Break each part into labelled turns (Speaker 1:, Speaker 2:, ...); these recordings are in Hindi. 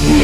Speaker 1: हेलो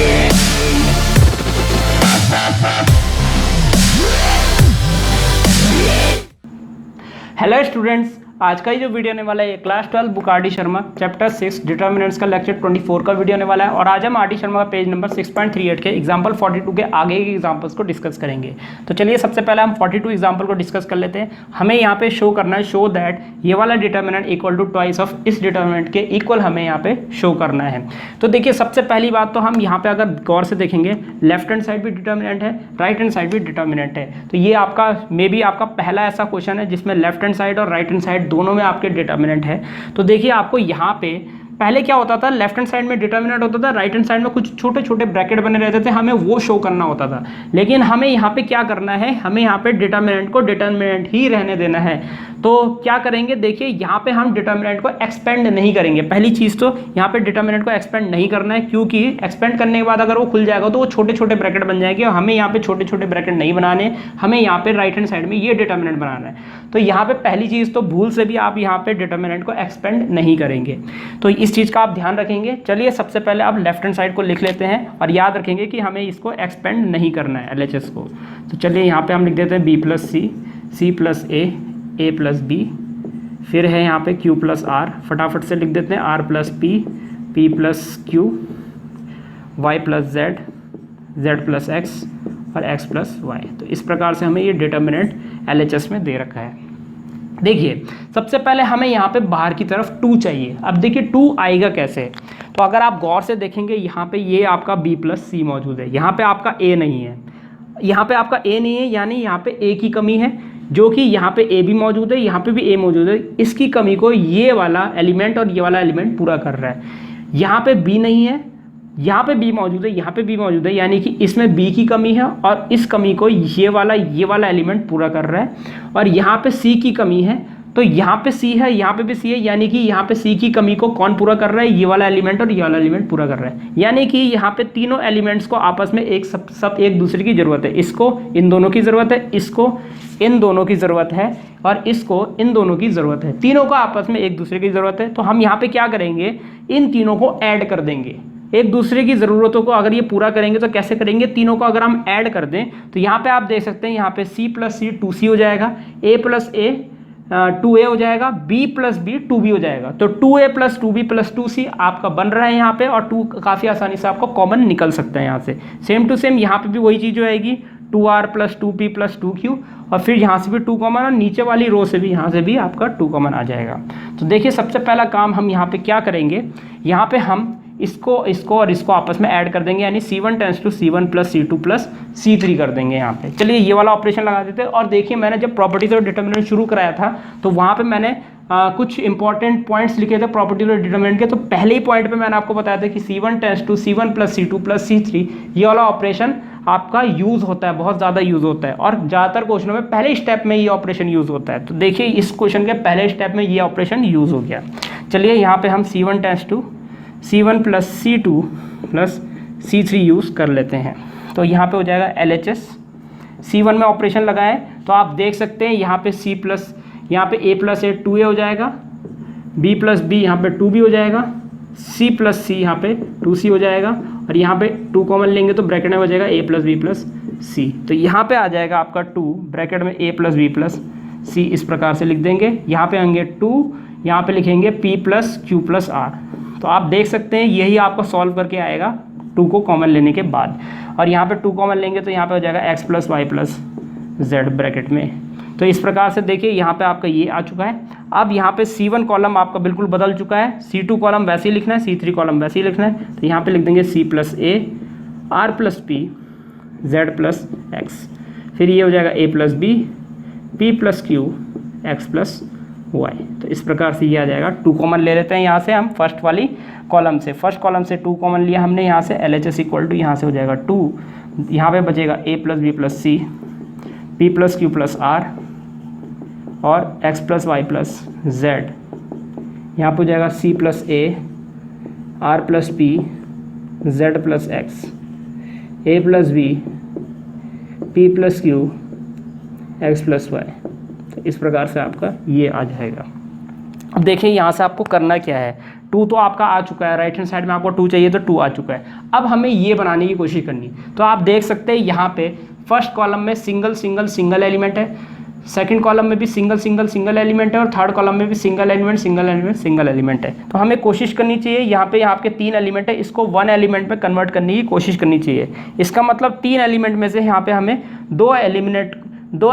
Speaker 1: स्टूडेंट्स, आज का ये जो वीडियो होने वाला है class 12 book R D Sharma chapter 6 determinants का लेक्चर 24 का वीडियो होने वाला है। और आज हम आर डी शर्मा का पेज नंबर 6.38 के एग्जाम्पल 42 के आगे के एग्जाम्पल्स को डिस्कस करेंगे। तो चलिए सबसे पहले हम 42 एग्जाम्पल को डिस्कस कर लेते हैं। हमें यहाँ पे शो करना है, शो दैट ये वाला determinant equal to twice of इस डिटर्मिनेंट के इक्वल हमें यहाँ पे शो करना है। तो देखिए सबसे पहली बात तो हम यहाँ पे अगर गौर से देखेंगे, लेफ्ट हैंड साइड भी डिटर्मिनेंट है, राइट हैंड साइड भी डिटर्मिनेंट है। तो ये आपका मे बी आपका पहला ऐसा क्वेश्चन है जिसमें लेफ्ट हैंड साइड और राइट हैंड साइड दोनों में आपके डिटर्मिनेंट है। तो देखिए आपको यहाँ पे पहले क्या होता था, लेफ्ट हैंड साइड में डिटर्मिनेंट होता था, राइट हैंड साइड में कुछ छोटे छोटे ब्रैकेट बने रहते थे, हमें वो शो करना होता था। लेकिन हमें यहाँ पे क्या करना है, हमें यहाँ पे डिटर्मिनेंट को डिटर्मिनेंट ही रहने देना है। तो क्या करेंगे, देखिए यहाँ पे हम डिटर्मिनेंट को एक्सपेंड नहीं करेंगे। पहली चीज़ तो यहाँ पे डिटर्मिनेंट को एक्सपेंड नहीं करना है, क्योंकि एक्सपेंड करने के बाद अगर वो खुल जाएगा तो वो छोटे छोटे ब्रैकेट बन जाएंगे और हमें यहाँ पे छोटे छोटे ब्रैकेट नहीं बनाने, हमें यहाँ पे राइट हैंड साइड में ये डिटर्मिनेंट बनाना है। तो यहाँ पे पहली चीज़ तो भूल से भी आप यहाँ पे डिटर्मिनेंट को एक्सपेंड नहीं करेंगे। तो इस चीज़ का आप ध्यान रखेंगे। चलिए सबसे पहले आप लेफ्ट हैंड साइड को लिख लेते हैं और याद रखेंगे कि हमें इसको एक्सपेंड नहीं करना है LHS को। तो चलिए यहाँ पे हम लिख देते हैं B plus C, C plus A plus B, फिर है यहाँ पे Q प्लस R, फटाफट से लिख देते हैं R plus P, P plus Q, Y plus Z, Z plus X और X प्लस Y। तो इस प्रकार से हमें ये डिटर्मिनेंट LHS में दे रखा है। देखिए सबसे पहले हमें यहाँ पे बाहर की तरफ 2 चाहिए। अब देखिए 2 आएगा कैसे, तो अगर आप गौर से देखेंगे यहाँ पे ये आपका B प्लस C मौजूद है, यहाँ पे आपका A नहीं है, यहाँ पे आपका A नहीं है, यानी यहाँ पे A की कमी है, जो कि यहाँ पे A भी मौजूद है, यहाँ पे भी A मौजूद है। इसकी कमी को ये वाला एलिमेंट और ये वाला एलिमेंट पूरा कर रहा है। यहाँ पे B नहीं है, यहाँ पे B मौजूद है, यहाँ पे B मौजूद है, यानी कि इसमें B की कमी है और इस कमी को ये वाला एलिमेंट पूरा कर रहा है। और यहाँ पे C की कमी है, तो यहाँ पे C है, यहाँ पे भी C है, यानी कि यहाँ पे C की कमी को कौन पूरा कर रहा है, ये वाला एलिमेंट और ये वाला एलिमेंट पूरा कर रहा है। यानी कि यहाँ पे तीनों एलिमेंट्स को आपस में एक दूसरे की ज़रूरत है। इसको इन दोनों की ज़रूरत है, इसको इन दोनों की ज़रूरत है और इसको इन दोनों की ज़रूरत है। तीनों को आपस में एक दूसरे की ज़रूरत है। तो हम यहाँ पे क्या करेंगे, इन तीनों को ऐड कर देंगे। एक दूसरे की ज़रूरतों को अगर ये पूरा करेंगे तो कैसे करेंगे, तीनों को अगर हम ऐड कर दें तो यहाँ पे आप देख सकते हैं, यहाँ पे C प्लस C 2C हो जाएगा, A प्लस A 2A हो जाएगा, B प्लस B 2B हो जाएगा। तो 2A plus 2B plus 2C आपका बन रहा है यहाँ पे, और 2 काफ़ी आसानी से आपको कॉमन निकल सकता है यहाँ से। सेम टू सेम यहाँ पे भी वही चीज़ हो जाएगी, 2R plus 2P plus 2Q, और फिर यहाँ से भी 2 कॉमन और नीचे वाली रो से भी यहाँ से भी आपका 2 कॉमन आ जाएगा। तो देखिए सबसे पहला काम हम यहाँ पे क्या करेंगे, यहाँ पे हम इसको और इसको आपस में ऐड कर देंगे, यानी C1 tends to C1 plus C2 plus C3 कर देंगे यहाँ पे। चलिए ये वाला ऑपरेशन लगा देते हैं। और देखिए मैंने जब प्रॉपर्टीज और डिटर्मिनेंट शुरू कराया था तो वहाँ पे मैंने कुछ इंपॉर्टेंट पॉइंट्स लिखे थे प्रॉपर्टीज और डिटर्मिनेंट के। तो पहले ही पॉइंट पे मैंने आपको बताया था कि C1 tends to C1 plus C2 plus C3 ये वाला ऑपरेशन आपका यूज़ होता है, बहुत ज़्यादा यूज़ होता है, और ज़्यादातर क्वेश्चनों में पहले स्टेप में ये ऑपरेशन यूज़ होता है। तो देखिए इस क्वेश्चन के पहले स्टेप में ये ऑपरेशन यूज़ हो गया। चलिए यहाँ पे हम C1 tends to C1 plus C2 plus C3 use कर लेते हैं। तो यहाँ पे हो जाएगा LHS। C1 में ऑपरेशन लगाए तो आप देख सकते हैं यहाँ पे C प्लस, यहाँ पे A प्लस A 2A हो जाएगा, B प्लस B यहाँ पे 2B हो जाएगा, C प्लस C यहाँ पे 2C हो जाएगा, और यहाँ पे 2 कॉमन लेंगे तो ब्रैकेट में हो जाएगा A plus B plus C। तो यहाँ पे आ जाएगा आपका 2, ब्रैकेट में A plus B plus C, इस प्रकार से लिख देंगे। यहाँ पे आएंगे 2, यहाँ पे लिखेंगे P plus Q plus R। तो आप देख सकते हैं यही आपको सॉल्व करके आएगा 2 को कॉमन लेने के बाद। और यहाँ पे 2 कॉमन लेंगे तो यहाँ पे हो जाएगा X plus Y plus Z bracket में। तो इस प्रकार से देखिए यहाँ पे आपका ये आ चुका है। अब यहाँ पे C1 कॉलम आपका बिल्कुल बदल चुका है, C2 कॉलम वैसे ही लिखना है, C3 कॉलम वैसे ही लिखना है। तो यहाँ पे लिख देंगे C plus A, R plus P, Z plus X, फिर ये हो जाएगा A plus B, P plus Q, X plus Y। तो इस प्रकार से ये आ जाएगा। 2 कॉमन ले लेते हैं यहाँ से हम फर्स्ट वाली कॉलम से, फर्स्ट कॉलम से 2 कॉमन लिया हमने यहाँ से। LHS इक्वल टू यहाँ से हो जाएगा 2, यहाँ पे बचेगा A plus B plus C, P plus Q plus R और X plus Y plus Z। यहाँ पे हो जाएगा C plus A, R plus P, Z plus X, A plus B, P plus Q, X plus Y। इस प्रकार से आपका ये आ जाएगा। अब देखिए यहाँ से आपको करना क्या है, 2 तो आपका आ चुका है, राइट हैंड साइड में आपको 2 चाहिए तो 2 आ चुका है। अब हमें ये बनाने की कोशिश करनी, तो आप देख सकते हैं यहाँ पे फर्स्ट कॉलम में सिंगल सिंगल सिंगल एलिमेंट है, सेकंड कॉलम में भी सिंगल सिंगल सिंगल एलिमेंट है, और थर्ड कॉलम में भी single element single element single element है। तो हमें कोशिश करनी चाहिए यहाँ पे आपके 3 एलिमेंट है, इसको 1 एलिमेंट में कन्वर्ट करने की कोशिश करनी चाहिए। इसका मतलब 3 एलिमेंट में से यहाँ पे हमें 2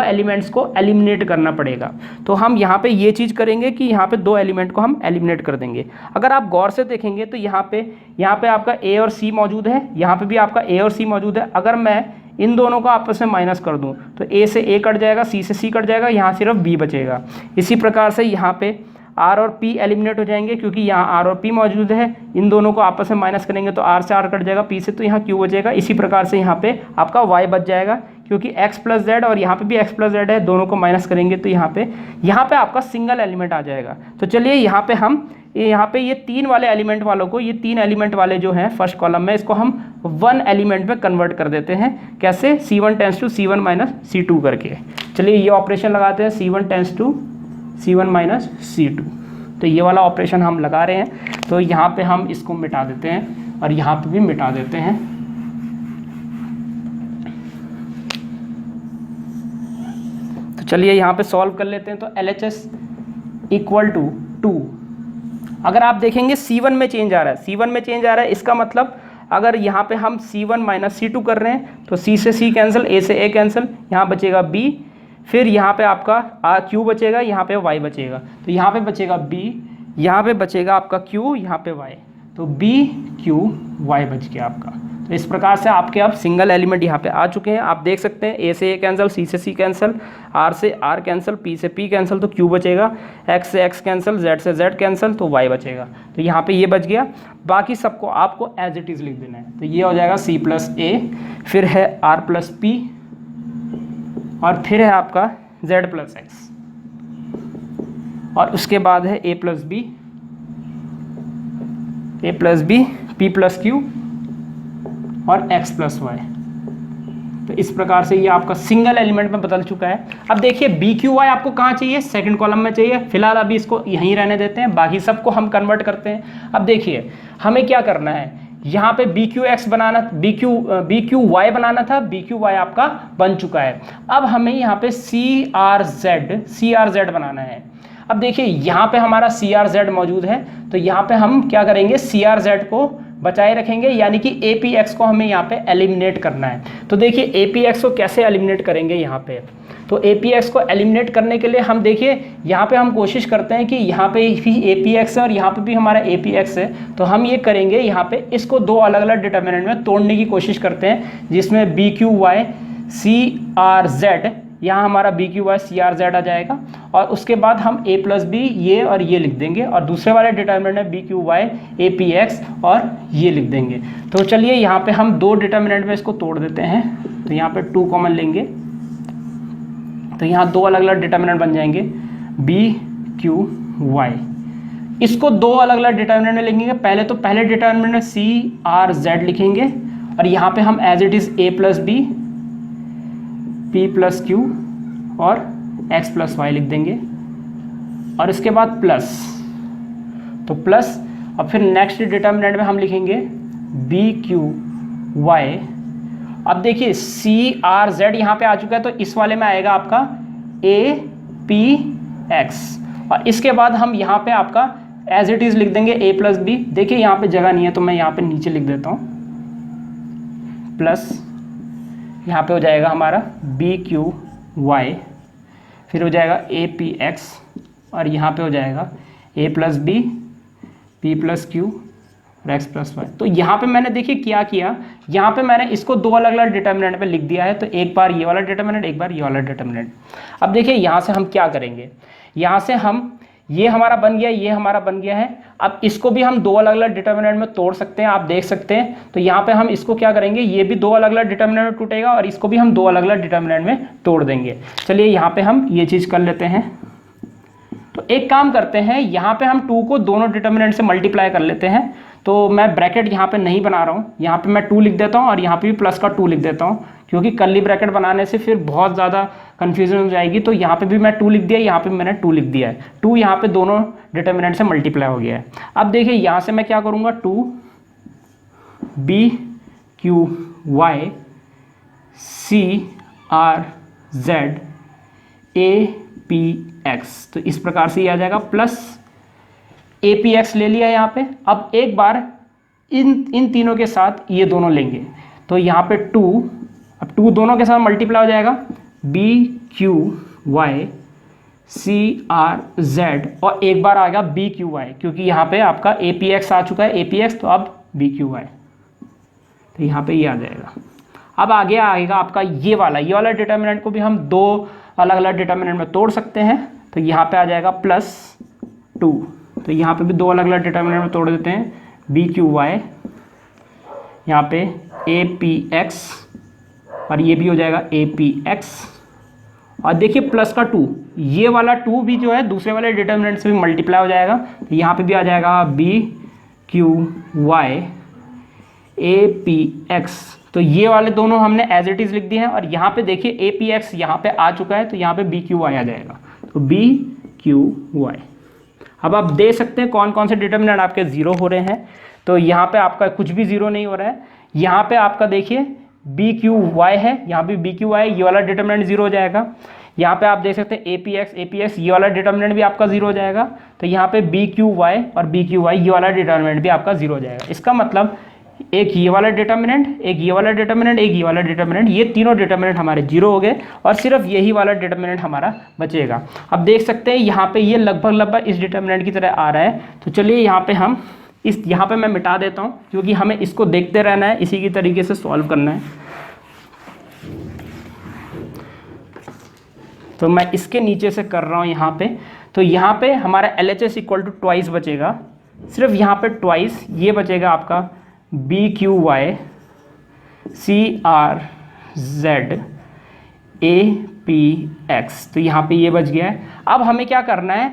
Speaker 1: एलिमेंट्स को एलिमिनेट करना पड़ेगा। तो हम यहाँ पे ये चीज़ करेंगे कि यहाँ पे 2 एलिमेंट को हम एलिमिनेट कर देंगे। अगर आप गौर से देखेंगे तो यहाँ पे आपका ए और सी मौजूद है, यहाँ पे भी आपका ए और सी मौजूद है। अगर मैं इन दोनों को आपस में माइनस कर दूं तो ए से ए कट जाएगा, सी से सी कट जाएगा, यहाँ सिर्फ बी बचेगा। इसी प्रकार से यहाँ पे आर और पी एलिमिनेट हो जाएंगे, क्योंकि यहाँ आर और पी मौजूद है। इन दोनों को आपस में माइनस करेंगे तो आर से आर कट जाएगा, पी से तो यहाँ क्यू बचेगा। इसी प्रकार से यहाँ पे आपका वाई बच जाएगा, क्योंकि एक्स प्लस जेड और यहाँ पे भी एक्स प्लस जेड है, दोनों को माइनस करेंगे तो यहाँ पे आपका सिंगल एलिमेंट आ जाएगा। तो चलिए यहाँ पे ये 3 वाले एलिमेंट वालों को, ये 3 एलिमेंट वाले जो हैं फर्स्ट कॉलम में, इसको हम 1 एलिमेंट में कन्वर्ट कर देते हैं। कैसे? C1 tends to C1 minus C2 करके। चलिए ये ऑपरेशन लगाते हैं, C1 tends to C1 minus C2। तो ये वाला ऑपरेशन हम लगा रहे हैं। तो यहाँ पे हम इसको मिटा देते हैं और यहाँ पे भी मिटा देते हैं। तो चलिए यहाँ पे सॉल्व कर लेते हैं। तो LHS इक्वल टू 2। अगर आप देखेंगे C1 में चेंज आ रहा है, C1 में चेंज आ रहा है, इसका मतलब अगर यहाँ पे हम C1 माइनस C2 कर रहे हैं तो C से C कैंसिल, A से A कैंसिल, यहाँ बचेगा B, फिर यहाँ पे आपका Q बचेगा, यहाँ पे Y बचेगा। तो यहाँ पे बचेगा B, यहाँ पे बचेगा आपका Q, यहाँ पे Y। तो B Q Y बच गया आपका। तो इस प्रकार से आपके अब सिंगल एलिमेंट यहाँ पे आ चुके हैं। आप देख सकते हैं A से A कैंसिल, C से C कैंसिल, R से R कैंसिल, P से P कैंसिल, तो Q बचेगा, X से X कैंसिल, Z से Z कैंसिल, तो Y बचेगा। तो यहाँ पे ये बच गया। बाकी सबको आपको एज इट इज़ लिख देना है। तो ये हो जाएगा C प्लस A, फिर है R प्लस P, और फिर है आपका Z प्लस X, और उसके बाद है A plus B, P plus Q और X प्लस Y। तो इस प्रकार से ये आपका सिंगल एलिमेंट में बदल चुका है। अब देखिए BQY आपको कहाँ चाहिए? सेकंड कॉलम में चाहिए। फिलहाल अभी इसको यहीं रहने देते हैं, बाकी सबको हम कन्वर्ट करते हैं। अब देखिए हमें क्या करना है, यहाँ पे BQX बनाना, BQY बनाना था, BQY आपका बन चुका है। अब हमें यहाँ पे CRZ बनाना है। अब देखिए यहाँ पे हमारा CRZ मौजूद है, तो यहाँ पे हम क्या करेंगे, CRZ को बचाए रखेंगे, यानी कि APX को हमें यहाँ पे एलिमिनेट करना है। तो देखिए APX को कैसे एलिमिनेट करेंगे यहाँ पे, तो APX को एलिमिनेट करने के लिए हम देखिए यहाँ पे हम कोशिश करते हैं कि यहाँ पे भी APX है और यहाँ पे भी हमारा APX है। तो हम ये करेंगे, यहाँ पे इसको 2 अलग अलग डिटर्मिनेंट में तोड़ने की कोशिश करते हैं, जिसमें BQY CRZ, यहाँ हमारा BQY CRZ आ जाएगा, और उसके बाद हम A प्लस B ये और ये लिख देंगे, और दूसरे वाले डिटर्मिनेंट में BQY APX और ये लिख देंगे। तो चलिए यहाँ पे हम 2 डिटर्मिनेंट में इसको तोड़ देते हैं। तो यहाँ पे 2 कॉमन लेंगे, तो यहाँ 2 अलग अलग डिटर्मिनेंट बन जाएंगे BQY। इसको 2 अलग अलग डिटर्मिनेंट में लिखेंगे। पहले तो पहले डिटर्मिनेंट में CRZ लिखेंगे, और यहाँ पे हम as it is A plus B, P plus Q और X प्लस Y लिख देंगे, और इसके बाद प्लस, तो प्लस, और फिर नेक्स्ट डिटर्मिनेंट में हम लिखेंगे BQY। अब देखिए CRZ यहाँ पे आ चुका है, तो इस वाले में आएगा आपका APX, और इसके बाद हम यहाँ पे आपका एज इट इज़ लिख देंगे A प्लस B। देखिए यहाँ पे जगह नहीं है, तो मैं यहाँ पे नीचे लिख देता हूँ, प्लस यहाँ पे हो जाएगा हमारा BQY, फिर हो जाएगा APX, और यहाँ पे हो जाएगा A plus B, P plus Q और X प्लस Y। तो यहाँ पे मैंने देखिए क्या किया, यहाँ पे मैंने इसको 2 अलग अलग डिटर्मिनेंट पे लिख दिया है। तो एक बार ये वाला डिटर्मिनेंट, एक बार ये वाला डिटर्मिनेंट। अब देखिए यहाँ से हम क्या करेंगे, यहाँ से हम ये हमारा बन गया, ये हमारा बन गया है। अब इसको भी हम 2 अलग अलग डिटर्मिनेंट में तोड़ सकते हैं, आप देख सकते हैं। तो यहाँ पे हम इसको क्या करेंगे, ये भी 2 अलग अलग डिटर्मिनेंट में टूटेगा, और इसको भी हम 2 अलग अलग डिटर्मिनेंट में तोड़ देंगे। चलिए यहाँ पे हम ये चीज़ कर लेते हैं। तो एक काम करते हैं, यहाँ पे हम 2 को दोनों डिटर्मिनेंट से मल्टीप्लाई कर लेते हैं। तो मैं ब्रैकेट यहाँ पे नहीं बना रहा हूँ, यहाँ पे मैं 2 लिख देता हूँ, और यहाँ पे भी प्लस का 2 लिख देता हूँ, क्योंकि कर्ली ब्रैकेट बनाने से फिर बहुत ज़्यादा कन्फ्यूजन हो जाएगी। तो यहाँ पे भी मैं 2 लिख दिया, यहाँ पे मैंने 2 लिख दिया है। 2 यहाँ पे दोनों डिटर्मिनेंट से मल्टीप्लाई हो गया है। अब देखिए यहाँ से मैं क्या करूँगा, 2 B Q Y C R Z A P X, तो इस प्रकार से ये आ जाएगा, प्लस A P X ले लिया यहाँ पे। अब एक बार इन तीनों के साथ ये दोनों लेंगे, तो यहाँ पे 2, अब 2 दोनों के साथ मल्टीप्लाई हो जाएगा, B Q Y C R Z, और एक बार आएगा B Q Y, क्योंकि यहाँ पे आपका A P X आ चुका है, A P X, तो अब B Q Y, तो यहाँ पे ये आ जाएगा। अब आगे आएगा आपका ये वाला डिटर्मिनेंट को भी हम 2 अलग अलग डिटर्मिनेंट में तोड़ सकते हैं। तो यहाँ पे आ जाएगा +2, तो यहाँ पे भी 2 अलग अलग डिटर्मिनेंट में तोड़ देते हैं, B Q Y, यहाँ पे A P X, और ये भी हो जाएगा A P X, और देखिए प्लस का 2, ये वाला 2 भी जो है दूसरे वाले डिटर्मिनेंट से भी मल्टीप्लाई हो जाएगा, तो यहाँ पे भी आ जाएगा B Q Y A P X, तो ये वाले दोनों हमने एज इट इज़ लिख दिए हैं। और यहाँ पे देखिए A P X यहाँ पे आ चुका है, तो यहाँ पे B Q Y आ जाएगा, तो B Q Y। अब आप देख सकते हैं कौन कौन से डिटर्मिनेंट आपके 0 हो रहे हैं। तो यहाँ पे आपका कुछ भी 0 नहीं हो रहा है। यहाँ पे आपका देखिए B Q Y है, यहाँ पे B Q Y, ये वाला डिटर्मिनेंट 0 हो जाएगा। यहाँ पे आप देख सकते हैं A P X, ये वाला डिटर्मिनेंट भी आपका 0 हो जाएगा। तो यहाँ पे B Q Y और B Q Y, ये वाला डिटर्मिनेंट भी आपका 0 हो जाएगा। इसका मतलब एक ये वाला डिटर्मिनेंट, एक ये वाला डिटर्मिनेंट, एक ये वाला डिटर्मिनेंट, ये तीनों डिटर्मिनेंट हमारे 0 हो गए, और सिर्फ यही वाला डिटर्मिनेंट हमारा बचेगा। अब देख सकते हैं यहाँ पे ये लगभग इस डिटर्मिनेंट की तरह आ रहा है। तो चलिए यहाँ पे हम यहाँ पे मैं मिटा देता हूँ, क्योंकि हमें इसको देखते रहना है, इसी की तरीके से सॉल्व करना है। तो मैं इसके नीचे से कर रहा हूँ यहाँ पे। तो यहाँ पे हमारा LHS इक्वल टू ट्वाइस बचेगा, सिर्फ यहाँ पे ट्वाइस ये बचेगा आपका B Q Y C R Z A P X, तो यहाँ पे ये बच गया है। अब हमें क्या करना है,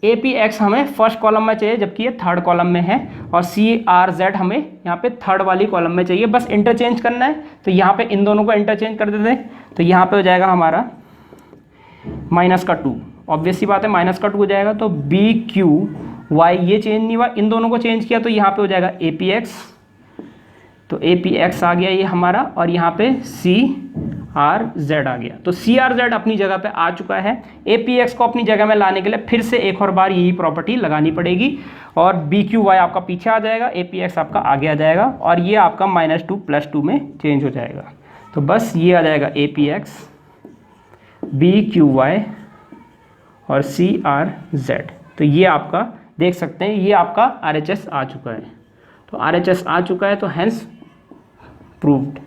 Speaker 1: A P X हमें फर्स्ट कॉलम में चाहिए, जबकि ये थर्ड कॉलम में है, और C R Z हमें यहाँ पे थर्ड वाली कॉलम में चाहिए, बस इंटरचेंज करना है। तो यहाँ पे इन दोनों को इंटरचेंज कर देते हैं, तो यहाँ पे हो जाएगा हमारा -2, ऑब्वियस सी बात है -2 हो जाएगा। तो B Q Y ये चेंज नहीं हुआ, इन दोनों को चेंज किया, तो यहाँ पे हो जाएगा A P X, तो A P X आ गया ये हमारा, और यहाँ पे C R Z आ गया। तो C R Z अपनी जगह पे आ चुका है। A P X को अपनी जगह में लाने के लिए फिर से एक और बार यही प्रॉपर्टी लगानी पड़ेगी, और B Q Y आपका पीछे आ जाएगा, A P X आपका आगे आ जाएगा, और ये आपका -2 +2 में चेंज हो जाएगा। तो बस ये आ जाएगा A P X B Q Y और C R Z। तो ये आपका देख सकते हैं, ये आपका RHS आ चुका है। तो RHS आ चुका है, तो हैंस प्रूव्ड,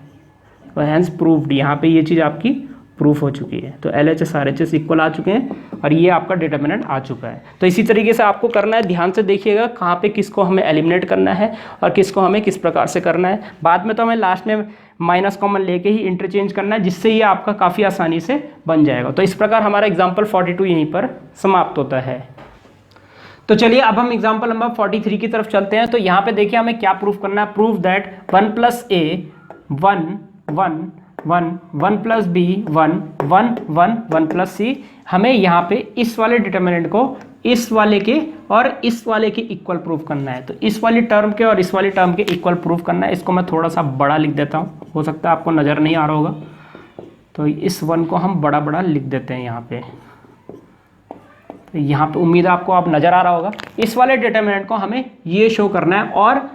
Speaker 1: तो हैंस प्रूव्ड, यहाँ पे ये चीज़ आपकी प्रूफ हो चुकी है। तो LHS RHS इक्वल आ चुके हैं, और ये आपका डिटर्मिनेंट आ चुका है। तो इसी तरीके से आपको करना है, ध्यान से देखिएगा कहाँ पे किसको हमें एलिमिनेट करना है और किसको हमें किस प्रकार से करना है। बाद में तो हमें लास्ट में माइनस कॉमन लेके ही इंटरचेंज करना है, जिससे ये आपका काफ़ी आसानी से बन जाएगा। तो इस प्रकार हमारा एग्जाम्पल 42 यहीं पर समाप्त होता है। तो चलिए अब हम एग्जाम्पल नंबर 43 की तरफ चलते हैं। तो यहाँ पे देखिए हमें क्या प्रूफ करना है, proof that 1 + A 1 1 1 1 + B 1 1 1 1 + C। हमें यहाँ पे इस वाले डिटर्मिनेंट को इस वाले के और इस वाले के इक्वल प्रूफ करना है। तो इस वाली टर्म के और इस वाली टर्म के इक्वल प्रूफ करना है। इसको मैं थोड़ा सा बड़ा लिख देता हूँ, हो सकता है आपको नज़र नहीं आ रहा होगा, तो इस 1 को हम बड़ा लिख देते हैं यहाँ पे। तो यहाँ पे उम्मीद है आपको आप नज़र आ रहा होगा। इस वाले डिटर्मिनेंट को हमें ये शो करना है, और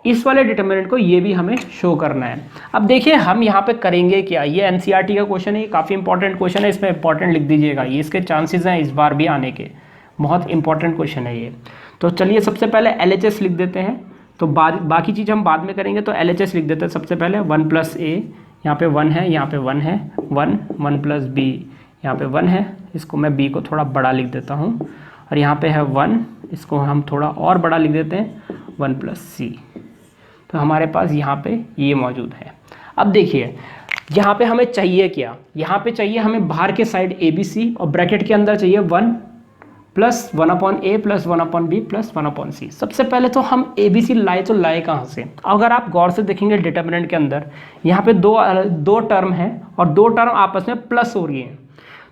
Speaker 1: इस वाले डिटर्मिनेंट को ये भी हमें शो करना है। अब देखिए हम यहाँ पे करेंगे क्या, ये NCERT का क्वेश्चन है, ये काफ़ी इंपॉर्टेंट क्वेश्चन है, इसमें इंपॉर्टेंट लिख दीजिएगा, ये इसके चांसेस हैं इस बार भी आने के, बहुत इंपॉर्टेंट क्वेश्चन है ये। तो चलिए सबसे पहले LHS लिख देते हैं, तो बाकी चीज़ हम बाद में करेंगे। तो LHS लिख देते हैं सबसे पहले, 1 + A, यहाँ पे 1 है, यहाँ पे 1 है, 1 1 + B, यहाँ पे 1 है, इसको मैं B को थोड़ा बड़ा लिख देता हूँ, और यहाँ पे है 1, इसको हम थोड़ा और बड़ा लिख देते हैं, 1 + C। तो हमारे पास यहाँ पे ये मौजूद है। अब देखिए यहाँ पे हमें चाहिए क्या, यहाँ पे चाहिए हमें बाहर के साइड ABC, और ब्रैकेट के अंदर चाहिए 1 plus 1/a plus 1/b plus 1/c। सबसे पहले तो हम ABC लाए तो लाए कहाँ से? अगर आप गौर से देखेंगे डिटर्मिनेंट के अंदर यहाँ पे दो टर्म है और दो टर्म आपस में प्लस हो रही हैं,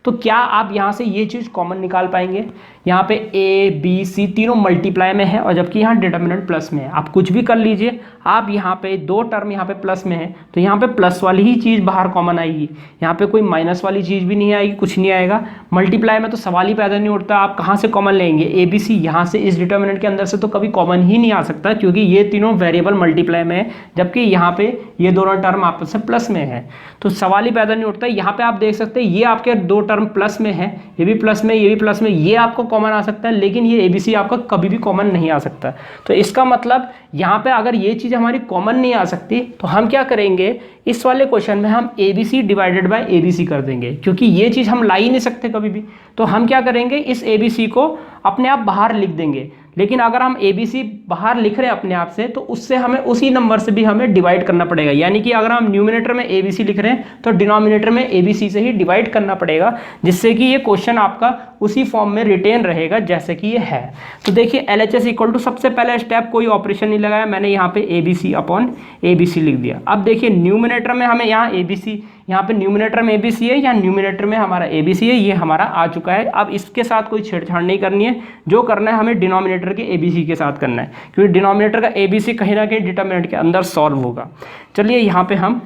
Speaker 1: तो क्या आप यहाँ से ये चीज़ कॉमन निकाल पाएंगे? यहाँ पे A B C तीनों मल्टीप्लाई में है और जबकि यहाँ डिटर्मिनेंट प्लस में है। आप कुछ भी कर लीजिए, आप यहाँ पे दो टर्म यहाँ पे प्लस में है तो यहाँ पे प्लस वाली ही चीज़ बाहर कॉमन आएगी, यहाँ पे कोई माइनस वाली चीज़ भी नहीं आएगी, कुछ नहीं आएगा। मल्टीप्लाई में तो सवाल ही पैदा नहीं उठता, आप कहाँ से कॉमन लेंगे? ABC यहाँ से इस डिटर्मिनेंट के अंदर से तो कभी कॉमन ही नहीं आ सकता, क्योंकि ये तीनों वेरिएबल मल्टीप्लाई में है जबकि यहाँ पे ये दोनों टर्म आपस में प्लस में है, तो सवाल ही पैदा नहीं उठता। यहाँ पे आप देख सकते हैं ये आपके दो टर्म प्लस में है, ये भी प्लस में, ये भी प्लस में, ये आपको कॉमन आ सकता है, लेकिन ये ABC आपका कभी भी कॉमन नहीं आ सकता। तो इसका मतलब यहाँ पे अगर ये चीज़ हमारी कॉमन नहीं आ सकती तो हम क्या करेंगे, इस वाले क्वेश्चन में हम ABC डिवाइडेड बाय ABC कर देंगे, क्योंकि ये चीज़ हम ला ही नहीं सकते कभी भी। तो हम क्या करेंगे, इस ABC को अपने आप बाहर लिख देंगे। लेकिन अगर हम ABC बाहर लिख रहे हैं अपने आप से तो उससे हमें उसी नंबर से भी हमें डिवाइड करना पड़ेगा, यानी कि अगर हम न्यूमिनेटर में ABC लिख रहे हैं तो डिनोमिनेटर में ABC से ही डिवाइड करना पड़ेगा, जिससे कि ये क्वेश्चन आपका उसी फॉर्म में रिटेन रहेगा जैसे कि ये है। तो देखिए LHS इक्वल टू, सबसे पहला स्टेप कोई ऑपरेशन नहीं लगाया मैंने, यहाँ पे ABC अपॉन ABC लिख दिया। अब देखिए न्यूमिनेटर में हमें यहाँ ABC, यहाँ पे न्यूमिनेटर में ABC है, यहाँ न्यूमिनेटर में हमारा ABC है, ये हमारा आ चुका है। अब इसके साथ कोई छेड़छाड़ नहीं करनी है, जो करना है हमें डिनोमिनेटर के ABC के साथ करना है, क्योंकि डिनोमिनेटर का ABC कहीं ना कहीं डिटर्मिनेंट के अंदर सॉल्व होगा। चलिए यहाँ पे हम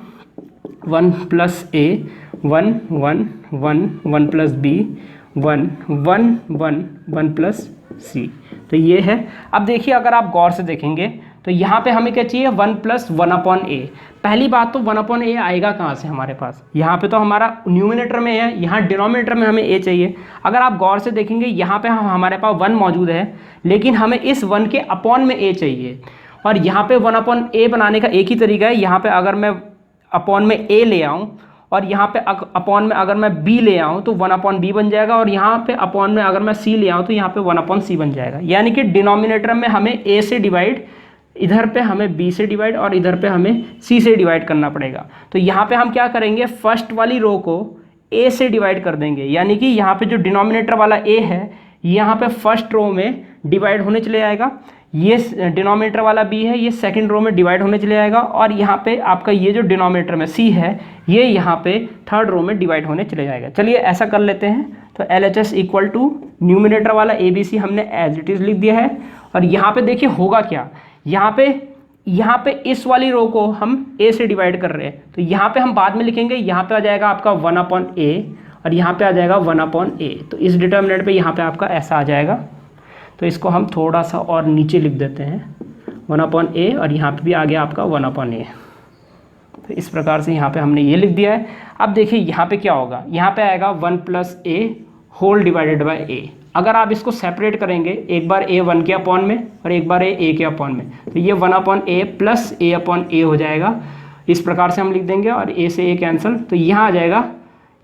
Speaker 1: 1 plus A 1 1 1 1 plus B 1 1 1 1 plus C, तो ये है। अब देखिए अगर आप गौर से देखेंगे तो यहाँ पे हमें क्या चाहिए, 1 प्लस 1/a। पहली बात तो 1/a आएगा कहाँ से हमारे पास? यहाँ पे तो हमारा न्यूमिनेटर में है, यहाँ डिनोमिनेटर में हमें a चाहिए। अगर आप गौर से देखेंगे यहाँ पे हमारे पास 1 मौजूद है, लेकिन हमें इस 1 के अपॉन में a चाहिए, और यहाँ पे 1/a बनाने का एक ही तरीका है। यहाँ पे अगर मैं अपॉन में a ले आऊँ और यहाँ पे अपॉन में अगर मैं b ले आऊँ तो 1/b बन जाएगा, और यहाँ पे अपॉन में अगर मैं c ले आऊँ तो यहाँ पे 1/c बन जाएगा। यानी कि डिनोमिनेटर में हमें a से डिवाइड, इधर पे हमें b से डिवाइड और इधर पे हमें c से डिवाइड करना पड़ेगा। तो यहाँ पे हम क्या करेंगे, फर्स्ट वाली रो को a से डिवाइड कर देंगे, यानी कि यहाँ पे जो डिनोमिनेटर वाला a है यहाँ पे फर्स्ट रो में डिवाइड होने चले जाएगा, ये डिनोमिनेटर वाला b है ये सेकंड रो में डिवाइड होने चले जाएगा, और यहाँ पे आपका ये जो डिनोमिनेटर में c है ये यहाँ पे थर्ड रो में डिवाइड होने चले जाएगा। चलिए ऐसा कर लेते हैं। तो LHS इक्वल टू न्यूमिनेटर वाला ABC हमने एज इट इज़ लिख दिया है, और यहाँ पे देखिए होगा क्या, यहाँ पे इस वाली रो को हम a से डिवाइड कर रहे हैं, तो यहाँ पे हम बाद में लिखेंगे, यहाँ पे आ जाएगा आपका 1/a और यहाँ पे आ जाएगा 1/a। तो इस डिटर्मिनेंट पे यहाँ पे आपका ऐसा आ जाएगा, तो इसको हम थोड़ा सा और नीचे लिख देते हैं 1/a, और यहाँ पे भी आ गया आपका 1/a। तो इस प्रकार से यहाँ पे हमने ये लिख दिया है। अब देखिए यहाँ पे क्या होगा, यहाँ पे आएगा 1 plus a whole divided by a। अगर आप इसको सेपरेट करेंगे, एक बार a 1 के अपॉन में और एक बार a के अपॉन में, तो ये 1/a प्लस a/a हो जाएगा। इस प्रकार से हम लिख देंगे और a से a कैंसिल, तो यहाँ आ जाएगा,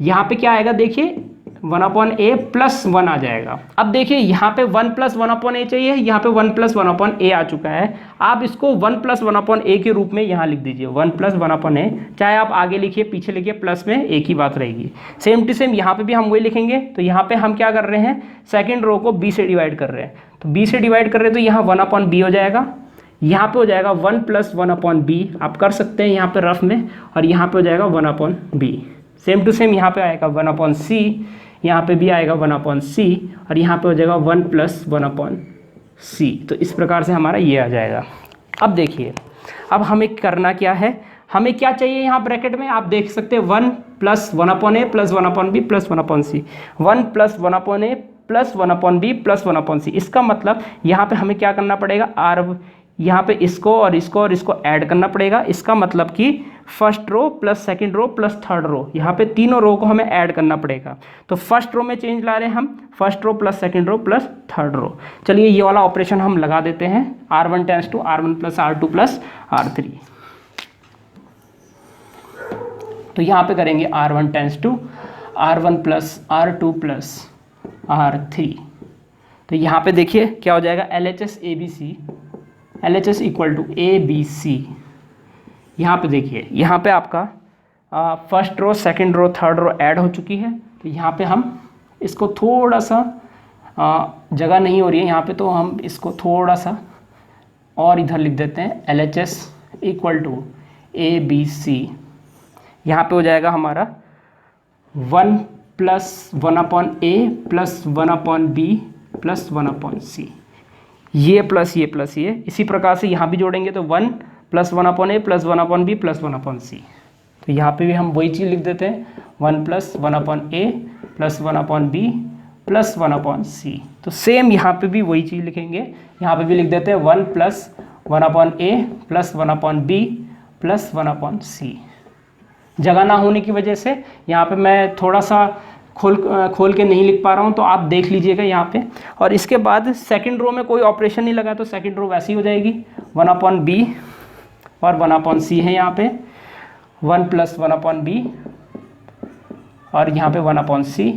Speaker 1: यहाँ पे क्या आएगा देखिए 1/a प्लस 1 आ जाएगा। अब देखिए यहाँ पे 1 प्लस 1/a चाहिए, यहाँ पे 1 प्लस 1/a आ चुका है। आप इसको 1 प्लस 1/a के रूप में यहाँ लिख दीजिए, 1 प्लस 1/a, चाहे आप आगे लिखिए पीछे लिखिए, प्लस में एक ही बात रहेगी। सेम टू सेम यहाँ पे भी हम वही लिखेंगे। तो यहाँ पे हम क्या कर रहे हैं, सेकेंड रो को b से डिवाइड कर रहे हैं, तो b से डिवाइड कर रहे हैं तो यहाँ 1/b हो जाएगा, यहाँ पे हो जाएगा 1 प्लस 1/b, आप कर सकते हैं यहाँ पे रफ में, और यहाँ पे हो जाएगा 1/b। सेम टू सेम यहाँ पे आएगा 1/c, यहाँ पे भी आएगा 1/c, और यहाँ पे हो जाएगा 1 प्लस 1/c। तो इस प्रकार से हमारा ये आ जाएगा। अब देखिए अब हमें करना क्या है, हमें क्या चाहिए यहाँ ब्रैकेट में आप देख सकते हैं 1 plus 1/a plus 1/b plus 1/c, 1 plus 1/a plus 1/b plus 1/c। इसका मतलब यहाँ पे हमें क्या करना पड़ेगा, यहाँ पे इसको और इसको ऐड करना पड़ेगा। इसका मतलब कि first row plus second row plus third row, यहाँ पे तीनों रो को हमें ऐड करना पड़ेगा। तो फर्स्ट रो में चेंज ला रहे हैं हम, first row plus second row plus third row. चलिए ये वाला ऑपरेशन हम लगा देते हैं, R1 tense to R1 plus R2 plus R3। तो यहाँ पे करेंगे R1 tense to R1 plus R2 plus R3। तो यहाँ पे देखिए क्या हो जाएगा, LHS इक्वल टू ABC। यहाँ पे देखिए यहाँ पे आपका first row second row third row add हो चुकी है। तो यहाँ पे हम इसको थोड़ा सा जगह नहीं हो रही है यहाँ पे, तो हम इसको थोड़ा सा और इधर लिख देते हैं, LHS इक्वल टू ABC। यहाँ पे हो जाएगा हमारा 1 + 1/A + 1/B + 1/C, ये प्लस ये। इसी प्रकार से यहाँ भी जोड़ेंगे तो 1 + 1/A + 1/B + 1/C। तो यहाँ पे भी हम वही चीज़ लिख देते हैं, 1 + 1/A + 1/B + 1/C। तो सेम यहाँ पे भी वही चीज़ लिखेंगे, यहाँ पे भी लिख देते हैं 1 + 1/A + 1/B + 1/C। जगह ना होने की वजह से यहाँ पे मैं थोड़ा सा खोल के नहीं लिख पा रहा हूँ, तो आप देख लीजिएगा यहाँ पे। और इसके बाद सेकंड रो में कोई ऑपरेशन नहीं लगा, तो सेकंड रो वैसी हो जाएगी, 1/B और 1/C है यहाँ पे, 1 + 1/B और यहाँ पे 1/C,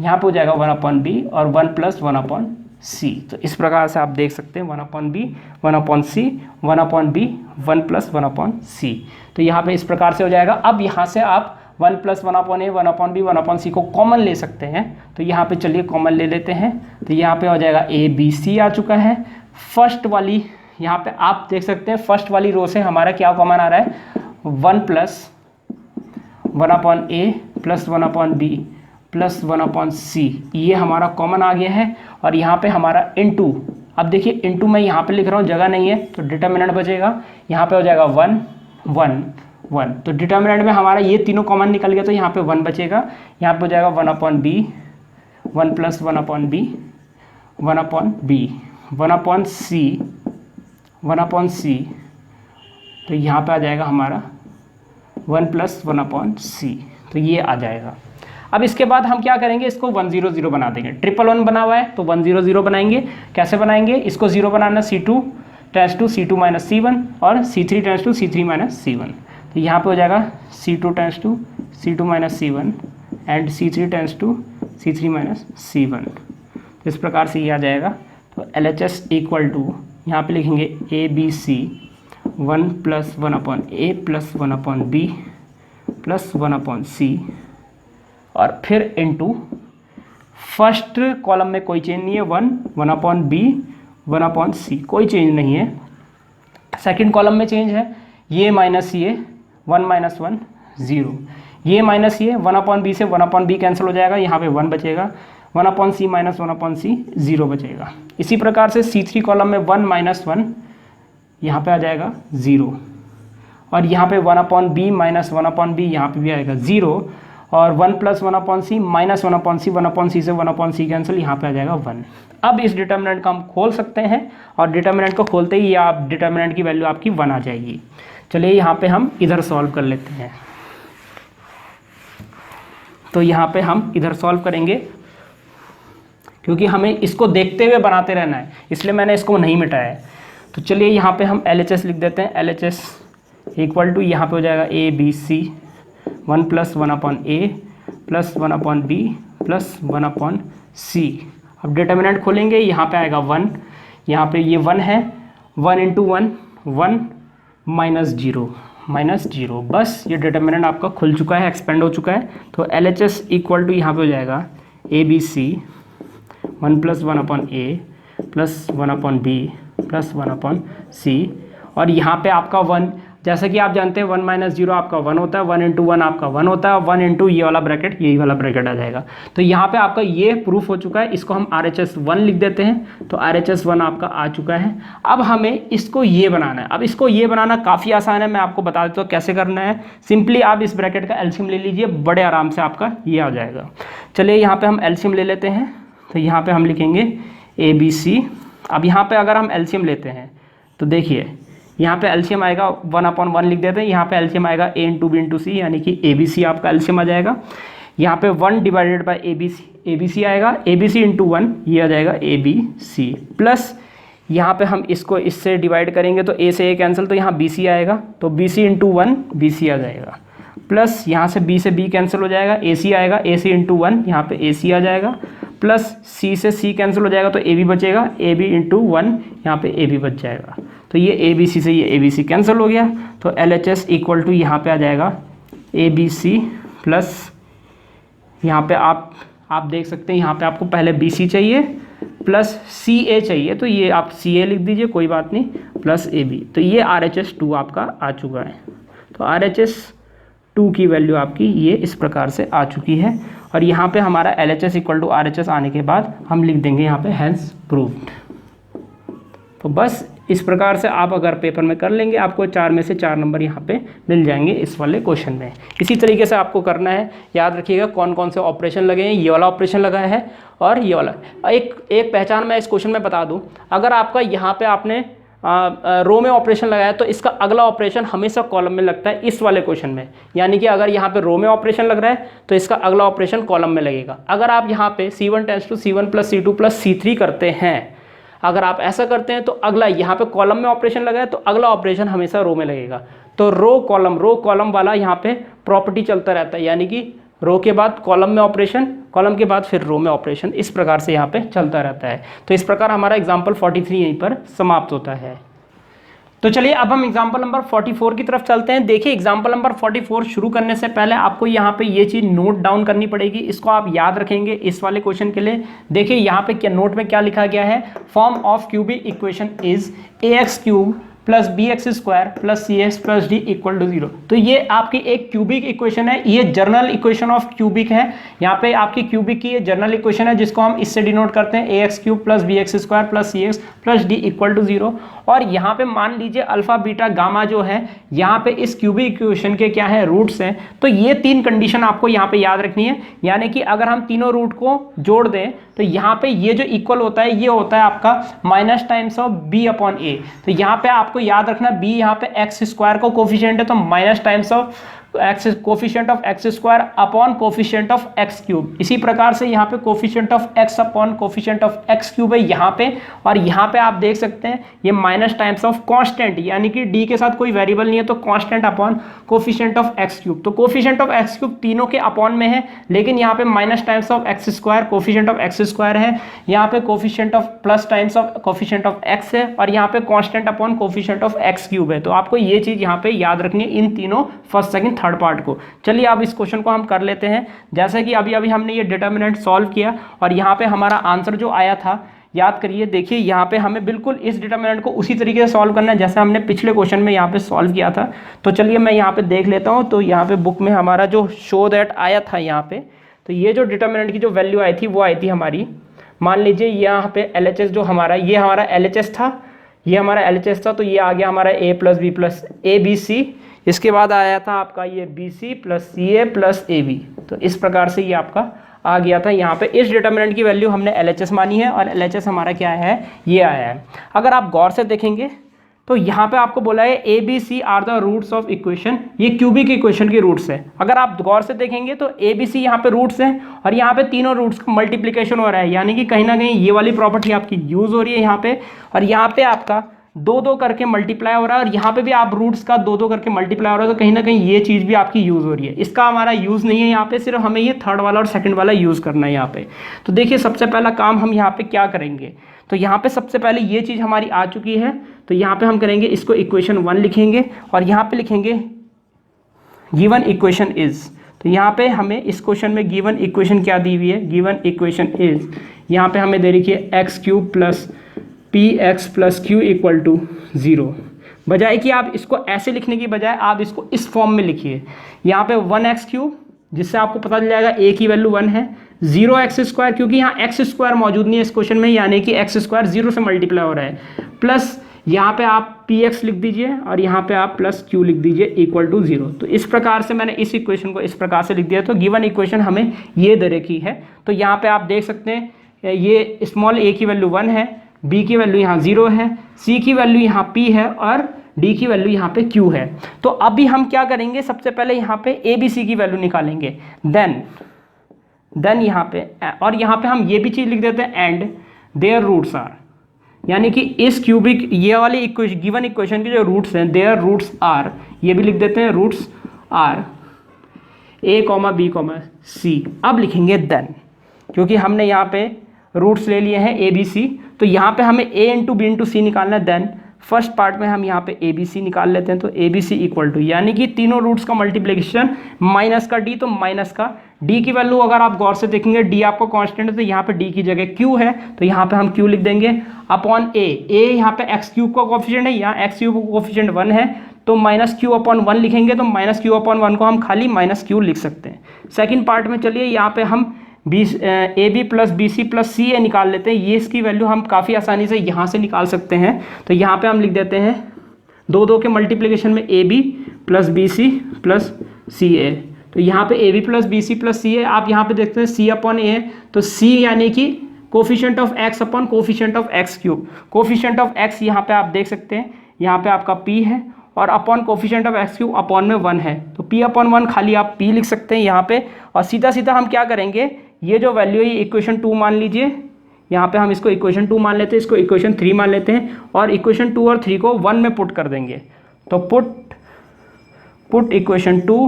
Speaker 1: यहाँ पे हो जाएगा 1/B और 1 + 1/C। तो इस प्रकार से आप देख सकते हैं 1/B 1/C 1/B 1 + 1/C। तो यहाँ पे इस प्रकार से हो जाएगा। अब यहाँ से आप 1 + 1/A 1/B 1/C को कॉमन ले सकते हैं, तो यहाँ पे चलिए कॉमन ले लेते हैं। तो यहाँ पे हो जाएगा ABC आ चुका है। फर्स्ट वाली यहाँ पे आप देख सकते हैं, फर्स्ट वाली रो से हमारा क्या कॉमन आ रहा है, 1 + 1/A + 1/B + 1/C, ये हमारा कॉमन आ गया है। और यहाँ पे हमारा इनटू, अब देखिए इनटू मैं यहाँ पे लिख रहा हूँ, जगह नहीं है तो डिटर्मिनेंट बचेगा, यहाँ पे हो जाएगा 1 1 1। तो डिटर्मिनेंट में हमारा ये तीनों कॉमन निकल गया, तो यहाँ पे 1 बचेगा, यहाँ पे हो जाएगा 1/B 1 + 1/B 1/B 1/C 1/C। तो यहाँ पे आ जाएगा हमारा 1 + 1/C, तो ये आ जाएगा। अब इसके बाद हम क्या करेंगे, इसको 1 0 0 बना देंगे। 1 1 बना हुआ है तो 1 0 0 बनाएंगे। कैसे बनाएंगे, इसको 0 बनाना, C2 → C2 - C1 और C3 → C3 - C1। तो यहाँ पे हो जाएगा C2 → C2 - C1 and C3 → C3 - C1। तो इस प्रकार से ये आ जाएगा। तो LHS इक्वल टू यहाँ पे लिखेंगे ABC 1 + 1/A + 1/B + 1/C और फिर इनटू फर्स्ट कॉलम में कोई चेंज नहीं है, 1 1/B 1/C, कोई चेंज नहीं है। सेकंड कॉलम में चेंज है, ये माइनस ये 1 - 1 0, ये माइनस ये 1/B से 1/B कैंसिल हो जाएगा, यहाँ पे 1 बचेगा, 1/C - 1/C 0 बचेगा। इसी प्रकार से C3 कॉलम में 1 - 1 यहाँ पे आ जाएगा 0 और यहाँ पे 1/B - 1/B यहाँ पे भी आएगा 0 और 1 + 1/C - 1/C 1/C से 1/C कैंसिल, यहाँ पे आ जाएगा 1। अब इस डिटर्मिनेंट को हम खोल सकते हैं और डिटर्मिनेंट को खोलते ही आप डिटर्मिनेंट की वैल्यू आपकी 1 आ जाएगी। चलिए यहाँ पे हम इधर सॉल्व कर लेते हैं। तो यहाँ पे हम इधर सॉल्व करेंगे, क्योंकि हमें इसको देखते हुए बनाते रहना है, इसलिए मैंने इसको नहीं मिटाया है। तो चलिए यहाँ पे हम LHS लिख देते हैं। LHS इक्वल टू यहाँ पे हो जाएगा ABC 1 + 1/A + 1/B + 1/C। अब डिटर्मिनेंट खोलेंगे, यहाँ पे आएगा 1, यहाँ पे ये 1 है, 1 × 1 1 - 0, बस ये डिटर्मिनेंट आपका खुल चुका है, एक्सपेंड हो चुका है। तो LHS इक्वल टू यहाँ पे हो जाएगा ABC 1 + 1/A + 1/B + 1/C और यहाँ पे आपका 1, जैसा कि आप जानते हैं 1 - 0 आपका 1 होता है, 1 × 1 आपका 1 होता है, 1 × ये वाला ब्रैकेट, यही वाला ब्रैकेट आ जाएगा। तो यहाँ पे आपका ये प्रूफ हो चुका है, इसको हम RHS 1 लिख देते हैं। तो RHS 1 आपका आ चुका है। अब हमें इसको ये बनाना है। अब इसको ये बनाना काफ़ी आसान है, मैं आपको बता देता हूँ कैसे करना है। सिंपली आप इस ब्रैकेट का एलसीएम ले लीजिए, बड़े आराम से आपका ये आ जाएगा। चलिए यहाँ पर हम एलसीएम ले लेते हैं। तो यहाँ पर हम लिखेंगे ABC। अब यहाँ पर अगर हम एलसीएम लेते हैं तो देखिए यहाँ पे एलसीएम आएगा 1/1 लिख देते हैं, यहाँ पे एलसीएम आएगा A × B × C, यानी कि ABC आपका एलसीएम आ जाएगा। यहाँ पे 1 / ABC आएगा, ABC × 1 ये आ जाएगा ABC प्लस यहाँ पे हम इसको इससे डिवाइड करेंगे तो A से A कैंसिल, तो यहाँ BC आएगा, तो BC × 1 BC आ जाएगा, प्लस यहाँ से B से B कैंसिल हो जाएगा, AC आएगा, AC × 1 यहाँ पे AC आ जाएगा, प्लस C से C कैंसिल हो जाएगा तो AB बचेगा, AB × 1 यहाँ पे AB बच जाएगा। तो ये ABC से ये ABC कैंसिल हो गया। तो LHS इक्वल टू यहाँ पे आ जाएगा ABC प्लस यहाँ पे आप देख सकते हैं यहाँ पे आपको पहले BC चाहिए, प्लस सी ए चाहिए, तो ये आप सी ए लिख दीजिए, कोई बात नहीं, प्लस ए बी। तो ये RHS2 आपका आ चुका है। तो RHS2 की वैल्यू आपकी ये इस प्रकार से आ चुकी है। और यहाँ पे हमारा LHS इक्वल टू RHS आने के बाद हम लिख देंगे यहाँ पे हैंस प्रूव्ड। तो बस इस प्रकार से आप अगर पेपर में कर लेंगे, आपको 4 में से 4 नंबर यहाँ पे मिल जाएंगे इस वाले क्वेश्चन में। इसी तरीके से आपको करना है। याद रखिएगा कौन कौन से ऑपरेशन लगे हैं। ये वाला ऑपरेशन लगा है और ये वाला। एक पहचान मैं इस क्वेश्चन में बता दूँ, अगर आपका यहाँ पे आपने रो में ऑपरेशन लगाया तो इसका अगला ऑपरेशन हमेशा कॉलम में लगता है इस वाले क्वेश्चन में। यानी कि अगर यहाँ पे रो में ऑपरेशन लग रहा है तो इसका अगला ऑपरेशन कॉलम में लगेगा। अगर आप यहाँ पे C1 tends to C1 plus C2 plus C3 करते हैं, अगर आप ऐसा करते हैं तो अगला यहाँ पे कॉलम में ऑपरेशन लगा है तो अगला ऑपरेशन हमेशा रो में लगेगा। तो रो कॉलम वाला यहाँ पे प्रॉपर्टी चलता रहता है, यानी कि रो के बाद कॉलम में ऑपरेशन, कॉलम के बाद फिर रो में ऑपरेशन, इस प्रकार से यहाँ पे चलता रहता है। तो इस प्रकार हमारा एग्जाम्पल 43 यहीं पर समाप्त होता है। तो चलिए अब हम एग्जाम्पल नंबर 44 की तरफ चलते हैं। देखिए एग्जाम्पल नंबर 44 शुरू करने से पहले आपको यहाँ पे ये चीज़ नोट डाउन करनी पड़ेगी। इसको आप याद रखेंगे इस वाले क्वेश्चन के लिए। देखिए यहाँ पे क्या नोट में क्या लिखा गया है, form of cubic equation is ax³ plus bx² plus cx plus d equal to 0। तो ये आपकी एक क्यूबिक इक्वेशन है, ये जर्नल इक्वेशन ऑफ क्यूबिक है। यहाँ पे आपकी क्यूबिक की ये जर्नल इक्वेशन है जिसको हम इससे डिनोट करते हैं ax³ plus bx² plus cx plus d equal to 0। और यहाँ पे मान लीजिए अल्फा बीटा गामा जो है यहाँ पे इस क्यूबिक इक्वेशन के क्या है, रूट्स हैं। तो ये 3 कंडीशन आपको यहाँ पे याद रखनी है। यानी कि अगर हम तीनों रूट को जोड़ दें तो यहाँ पे ये जो इक्वल होता है ये होता है आपका माइनस टाइम्स ऑफ b/a। तो यहाँ पे आपको याद रखना b यहाँ पे x² का कोफिशिएंट है, तो minus times of coefficient of x² upon coefficient of x³। इसी प्रकार से यहाँ पे coefficient of x upon coefficient of x³ है यहाँ पे। और यहाँ पे आप देख सकते हैं ये माइनस टाइम्स ऑफ कांस्टेंट, यानी कि d के साथ कोई वेरिएबल नहीं है तो constant upon coefficient of x³। तो कोफिशिएंट ऑफ x³ तीनों के अपॉन में है, लेकिन यहाँ पे minus times of x² coefficient of x² है, यहाँ पे coefficient of plus times of coefficient of x है, और यहाँ पे constant upon coefficient of x³ है। तो आपको ये चीज़ यहाँ पे याद रखनी है इन तीनों फर्स्ट सेकंड थर्ड पार्ट को। चलिए अब इस क्वेश्चन को हम कर लेते हैं। जैसे कि अभी अभी हमने ये डिटर्मिनेंट सॉल्व किया और यहाँ पे हमारा आंसर जो आया था, याद करिए, देखिए यहाँ पे हमें बिल्कुल इस डिटर्मिनेंट को उसी तरीके से सॉल्व करना है जैसे हमने पिछले क्वेश्चन में यहाँ पे सॉल्व किया था। तो चलिए मैं यहाँ पे देख लेता हूँ। तो यहाँ पे बुक में हमारा जो शो दैट आया था यहाँ पे, तो ये जो डिटर्मिनेंट की जो वैल्यू आई थी वो आई थी हमारी, मान लीजिए यहाँ पे LHS जो हमारा, ये हमारा LHS था, ये हमारा LHS था, तो ये आ गया हमारा a plus B plus ABC। इसके बाद आया था आपका ये BC plus CA plus AB। तो इस प्रकार से ये आपका आ गया था। यहाँ पे इस डिटर्मिनेंट की वैल्यू हमने LHS मानी है और LHS हमारा क्या है, ये आया है। अगर आप गौर से देखेंगे तो यहाँ पे आपको बोला है ABC are the roots of equation, ये क्यूबिक इक्वेशन के रूट्स है। अगर आप गौर से देखेंगे तो ABC यहाँ पे रूट्स हैं और यहाँ पे तीनों रूट्स का मल्टीप्लिकेशन हो रहा है, यानी कि कहीं ना कहीं ये वाली प्रॉपर्टी आपकी यूज हो रही है यहाँ पे। और यहाँ पे आपका 2-2 करके मल्टीप्लाई हो रहा है और यहाँ पे भी आप रूट्स का 2-2 करके मल्टीप्लाई हो रहा है, तो कहीं ना कहीं ये चीज़ भी आपकी यूज़ हो रही है। इसका हमारा यूज़ नहीं है यहाँ पे, सिर्फ हमें ये थर्ड वाला और सेकंड वाला यूज़ करना है यहाँ पे। तो देखिए सबसे पहला काम हम यहाँ पे क्या करेंगे, तो यहाँ पे सबसे पहले ये चीज़ हमारी आ चुकी है, तो यहाँ पे हम करेंगे इसको इक्वेशन 1 लिखेंगे और यहाँ पे लिखेंगे गिवन इक्वेशन इज। तो यहाँ पे हमें इस क्वेश्चन में गिवन इक्वेशन क्या दी हुई है, गिवन इक्वेशन इज यहाँ पे हमें दे रखी है x³ plus px plus q equal to 0। बजाय कि आप इसको ऐसे लिखने की बजाय आप इसको इस फॉर्म में लिखिए। यहाँ पे 1x³ जिससे आपको पता चल जाएगा a की वैल्यू 1 है, 0x², क्योंकि यहाँ x² मौजूद नहीं है इस क्वेश्चन में, यानी कि x² 0 से मल्टीप्लाई हो रहा है, प्लस यहाँ पे आप px लिख दीजिए और यहाँ पे आप प्लस q लिख दीजिए इक्वल टू 0। तो इस प्रकार से मैंने इस इक्वेशन को इस प्रकार से लिख दिया। तो गिवन इक्वेशन हमें ये दे रखी है। तो यहाँ पे आप देख सकते हैं ये स्मॉल a की वैल्यू 1 है, b की वैल्यू यहाँ 0 है, c की वैल्यू यहाँ p है और d की वैल्यू यहाँ पे q है। तो अभी हम क्या करेंगे, सबसे पहले यहाँ पे ABC की वैल्यू निकालेंगे, देन यहाँ पे, और यहाँ पे हम ये भी चीज़ लिख देते हैं एंड देयर रूट्स आर, यानी कि इस क्यूबिक ये वाली इक्वेशन गिवन इक्वेशन के जो रूट्स हैं देयर रूट्स आर, ये भी लिख देते हैं roots are a, b, c। अब लिखेंगे देन, क्योंकि हमने यहाँ पे रूट्स ले लिए हैं ABC, तो यहाँ पे हमें a इंटू बी इंटू सी निकालना है। देन फर्स्ट पार्ट में हम यहाँ पे ABC निकाल लेते हैं, तो ABC इक्वल टू, यानी कि तीनों रूट्स का मल्टीप्लिकेशन माइनस का d, तो माइनस का डी की वैल्यू अगर आप गौर से देखेंगे, डी आपको कांस्टेंट है तो यहाँ पे डी की जगह क्यू है, तो यहाँ पे हम क्यू लिख देंगे अपॉन ए यहाँ पे एक्स क्यूब का कोफिशिएंट है, यहाँ एक्स क्यूब का कोफिशिएंट 1 है तो माइनस क्यू अपॉन 1 लिखेंगे, तो माइनस क्यू अपॉन 1 को हम खाली माइनस क्यू लिख सकते हैं। सेकंड पार्ट में चलिए यहाँ पे हम A B plus B C plus C A निकाल लेते हैं। ये इसकी वैल्यू हम काफ़ी आसानी से यहाँ से निकाल सकते हैं, तो यहाँ पे हम लिख देते हैं 2 के मल्टीप्लिकेशन में A B plus B C plus C A, तो यहाँ पे A B plus B C plus C A, आप यहाँ पे देखते हैं सी अपॉन ए, तो सी यानी कि coefficient of x upon coefficient of x cube. Coefficient of x यहाँ पे आप देख सकते हैं, यहाँ पे आपका पी है और upon coefficient of x cube upon में 1 है, तो पी अपॉन 1 खाली आप पी लिख सकते हैं यहाँ पे। और सीधा सीधा हम क्या करेंगे, ये जो वैल्यू है इक्वेशन 2 मान लीजिए, यहाँ पे हम इसको इक्वेशन 2 मान लेते हैं, इसको इक्वेशन 3 मान लेते हैं और इक्वेशन 2 और 3 को 1 में पुट कर देंगे, तो पुट इक्वेशन 2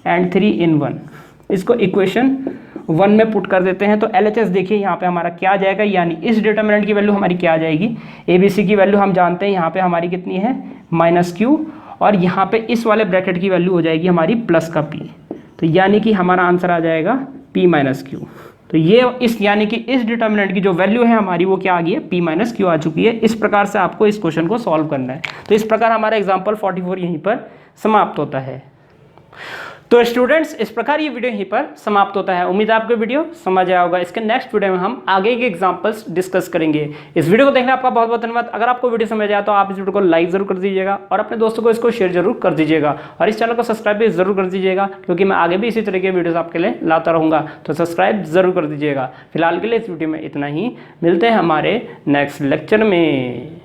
Speaker 1: एंड 3 इन 1, इसको इक्वेशन 1 में पुट कर देते हैं। तो LHS देखिए यहाँ पे हमारा क्या आ जाएगा, यानी इस डिटर्मिनेंट की वैल्यू हमारी क्या आ जाएगी, ABC की वैल्यू हम जानते हैं यहाँ पे हमारी कितनी है माइनस क्यू, और यहाँ पे इस वाले ब्रैकेट की वैल्यू हो जाएगी हमारी प्लस का P, तो यानी कि हमारा आंसर आ जाएगा P माइनस क्यू। तो ये इस यानी कि इस डिटर्मिनेंट की जो वैल्यू है हमारी वो क्या आ गई है, P माइनस क्यू आ चुकी है। इस प्रकार से आपको इस क्वेश्चन को सॉल्व करना है। तो इस प्रकार हमारा एग्जाम्पल 44 यहीं पर समाप्त होता है। तो स्टूडेंट्स इस प्रकार ये वीडियो यहीं पर समाप्त होता है। उम्मीद है आपको वीडियो समझ आया होगा। इसके नेक्स्ट वीडियो में हम आगे के एग्जांपल्स डिस्कस करेंगे। इस वीडियो को देखने आपका बहुत बहुत धन्यवाद। अगर आपको वीडियो समझ आया तो आप इस वीडियो को लाइक जरूर कर दीजिएगा और अपने दोस्तों को इसको शेयर जरूर कर दीजिएगा और इस चैनल को सब्सक्राइब भी जरूर कर दीजिएगा, क्योंकि मैं आगे भी इसी तरह के वीडियोस आपके लिए लाता रहूँगा। तो सब्सक्राइब जरूर कर दीजिएगा। फिलहाल के लिए इस वीडियो में इतना ही, मिलते हैं हमारे नेक्स्ट लेक्चर में।